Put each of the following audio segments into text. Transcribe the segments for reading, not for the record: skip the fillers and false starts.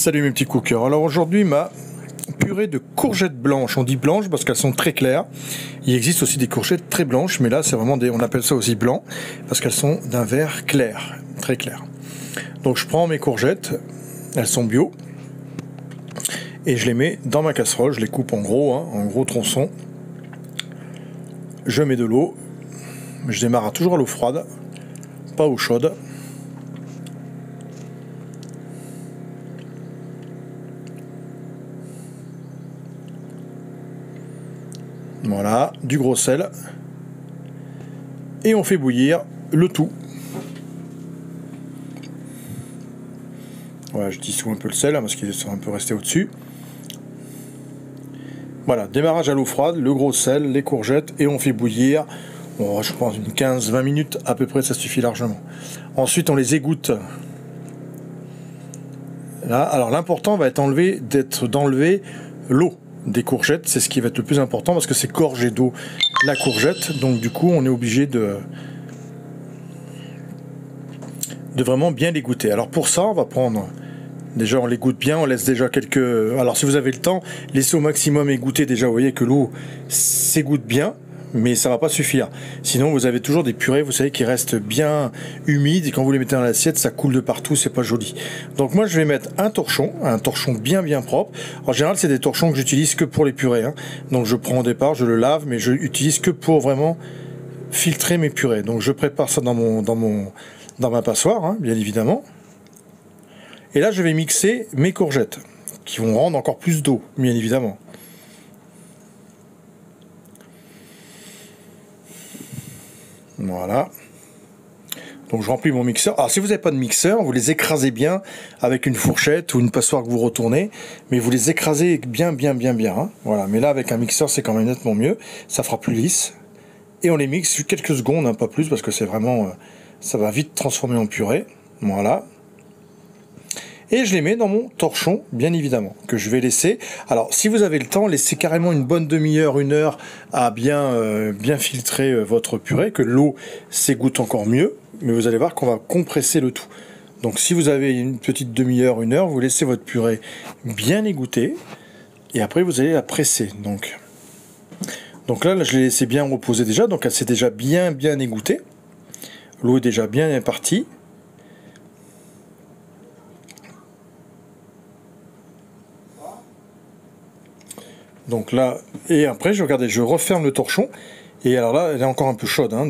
Salut mes petits cookers. Alors aujourd'hui ma purée de courgettes blanches. On dit blanches parce qu'elles sont très claires. Il existe aussi des courgettes très blanches, mais là c'est vraiment on appelle ça aussi blanc parce qu'elles sont d'un vert clair, très clair. Donc je prends mes courgettes, elles sont bio, et je les mets dans ma casserole. Je les coupe en gros tronçons. Je mets de l'eau. Je démarre toujours à l'eau froide, pas eau chaude. Voilà, du gros sel. Et on fait bouillir le tout. Voilà, je dissous un peu le sel hein, parce qu'il est un peu resté au-dessus. Voilà, démarrage à l'eau froide, le gros sel, les courgettes et on fait bouillir. Bon, je pense une 15-20 minutes à peu près, ça suffit largement. Ensuite, on les égoutte. Là, alors l'important va être d'enlever l'eau des courgettes, c'est ce qui va être le plus important parce que c'est gorgé d'eau la courgette, donc du coup on est obligé de vraiment bien l'égoutter. Alors pour ça on va prendre, déjà on l'égoutte bien, on laisse déjà alors si vous avez le temps, laissez au maximum égoutter déjà, vous voyez que l'eau s'égoutte bien, mais ça va pas suffire. Sinon vous avez toujours des purées, vous savez, qui restent bien humides et quand vous les mettez dans l'assiette, ça coule de partout, c'est pas joli. Donc moi je vais mettre un torchon bien propre. En général c'est des torchons que j'utilise que pour les purées. Hein. Donc je prends au départ, je le lave, mais je utilise que pour vraiment filtrer mes purées. Donc je prépare ça dans ma passoire, hein, bien évidemment. Et là je vais mixer mes courgettes, qui vont rendre encore plus d'eau, bien évidemment. Voilà. Donc je remplis mon mixeur. Alors si vous n'avez pas de mixeur, vous les écrasez bien avec une fourchette ou une passoire que vous retournez, mais vous les écrasez bien. Hein. Voilà. Mais là avec un mixeur c'est quand même nettement mieux. Ça fera plus lisse. Et on les mixe quelques secondes, hein, pas plus, parce que c'est vraiment, ça va vite transformer en purée. Voilà. Et je les mets dans mon torchon, bien évidemment, que je vais laisser. Alors, si vous avez le temps, laissez carrément une bonne demi-heure, 1 heure à bien filtrer votre purée, que l'eau s'égoutte encore mieux. Mais vous allez voir qu'on va compresser le tout. Donc, si vous avez une petite demi-heure, 1 heure, vous laissez votre purée bien égoutter. Et après, vous allez la presser. Donc là, je l'ai laissé bien reposer déjà. Donc, elle s'est déjà bien égouttée. L'eau est déjà bien partie. Donc là, et après, je referme le torchon. Et alors là, elle est encore un peu chaude. Hein,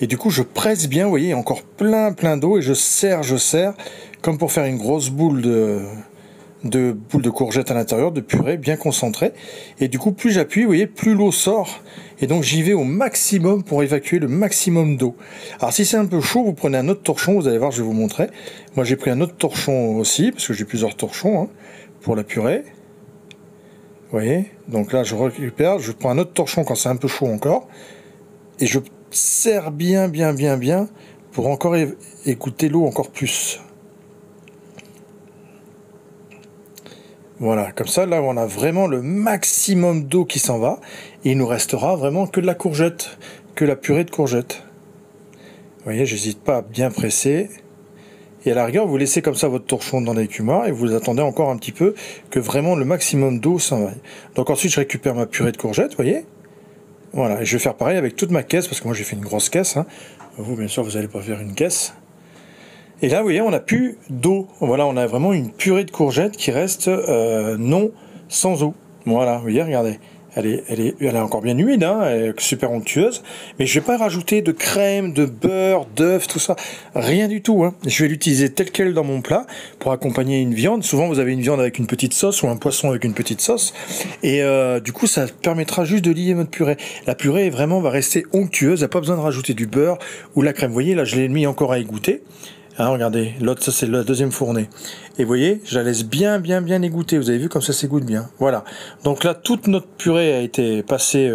et du coup, je presse bien, vous voyez, encore plein d'eau. Et je serre, comme pour faire une grosse boule de courgettes à l'intérieur, de purée bien concentrée. Et du coup, plus j'appuie, vous voyez, plus l'eau sort. Et donc, j'y vais au maximum pour évacuer le maximum d'eau. Alors, si c'est un peu chaud, vous prenez un autre torchon. Vous allez voir, je vais vous montrer. Moi, j'ai pris un autre torchon aussi, parce que j'ai plusieurs torchons hein, pour la purée. Vous voyez, donc là je récupère, je prends un autre torchon quand c'est un peu chaud encore, et je serre bien pour encore écouter l'eau encore plus. Voilà, comme ça là on a vraiment le maximum d'eau qui s'en va, et il nous restera vraiment que de la courgette, que la purée de courgette. Vous voyez, j'hésite pas à bien presser. Et à la rigueur, vous laissez comme ça votre torchon dans l'écumoire et vous attendez encore un petit peu que vraiment le maximum d'eau s'en va. Donc ensuite, je récupère ma purée de courgettes, vous voyez. Voilà, et je vais faire pareil avec toute ma caisse, parce que moi j'ai fait une grosse caisse. Hein. Vous, bien sûr, vous n'allez pas faire une caisse. Et là, vous voyez, on n'a plus d'eau. Voilà, on a vraiment une purée de courgettes qui reste non sans eau. Voilà, vous voyez, regardez. Elle est encore bien humide, hein, elle est super onctueuse, mais je ne vais pas rajouter de crème, de beurre, d'œuf, tout ça, rien du tout. Hein. Je vais l'utiliser tel quel dans mon plat pour accompagner une viande. Souvent, vous avez une viande avec une petite sauce ou un poisson avec une petite sauce, et du coup, ça permettra juste de lier votre purée. La purée vraiment va rester onctueuse, il n'y a pas besoin de rajouter du beurre ou la crème. Vous voyez, là, je l'ai mis encore à égoutter. Hein, regardez, l'autre, ça c'est la deuxième fournée. Et vous voyez, je la laisse bien égoutter. Vous avez vu comme ça s'égoutte bien. Voilà. Donc là, toute notre purée a été passée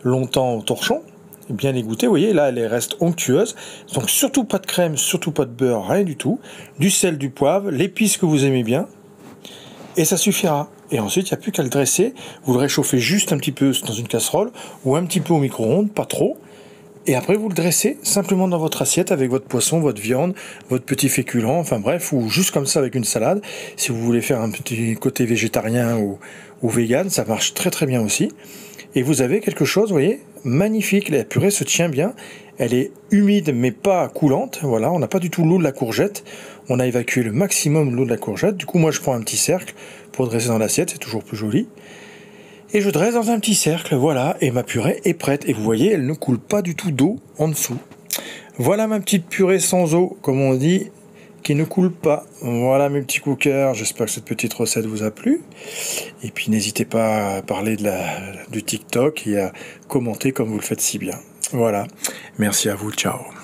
longtemps au torchon, bien égouttée. Vous voyez, là, elle reste onctueuse. Donc surtout pas de crème, surtout pas de beurre, rien du tout. Du sel, du poivre, l'épice que vous aimez bien. Et ça suffira. Et ensuite, il n'y a plus qu'à le dresser. Vous le réchauffez juste un petit peu dans une casserole ou un petit peu au micro-ondes, pas trop. Et après, vous le dressez simplement dans votre assiette avec votre poisson, votre viande, votre petit féculent, enfin bref, ou juste comme ça avec une salade. Si vous voulez faire un petit côté végétarien ou vegan, ça marche très très bien aussi. Et vous avez quelque chose, vous voyez, magnifique. La purée se tient bien. Elle est humide mais pas coulante. Voilà, on n'a pas du tout l'eau de la courgette. On a évacué le maximum de l'eau de la courgette. Du coup, moi, je prends un petit cercle pour dresser dans l'assiette. C'est toujours plus joli. Et je dresse dans un petit cercle, voilà, et ma purée est prête. Et vous voyez, elle ne coule pas du tout d'eau en dessous. Voilà ma petite purée sans eau, comme on dit, qui ne coule pas. Voilà mes petits cookers, j'espère que cette petite recette vous a plu. Et puis n'hésitez pas à parler du TikTok et à commenter comme vous le faites si bien. Voilà, merci à vous, ciao.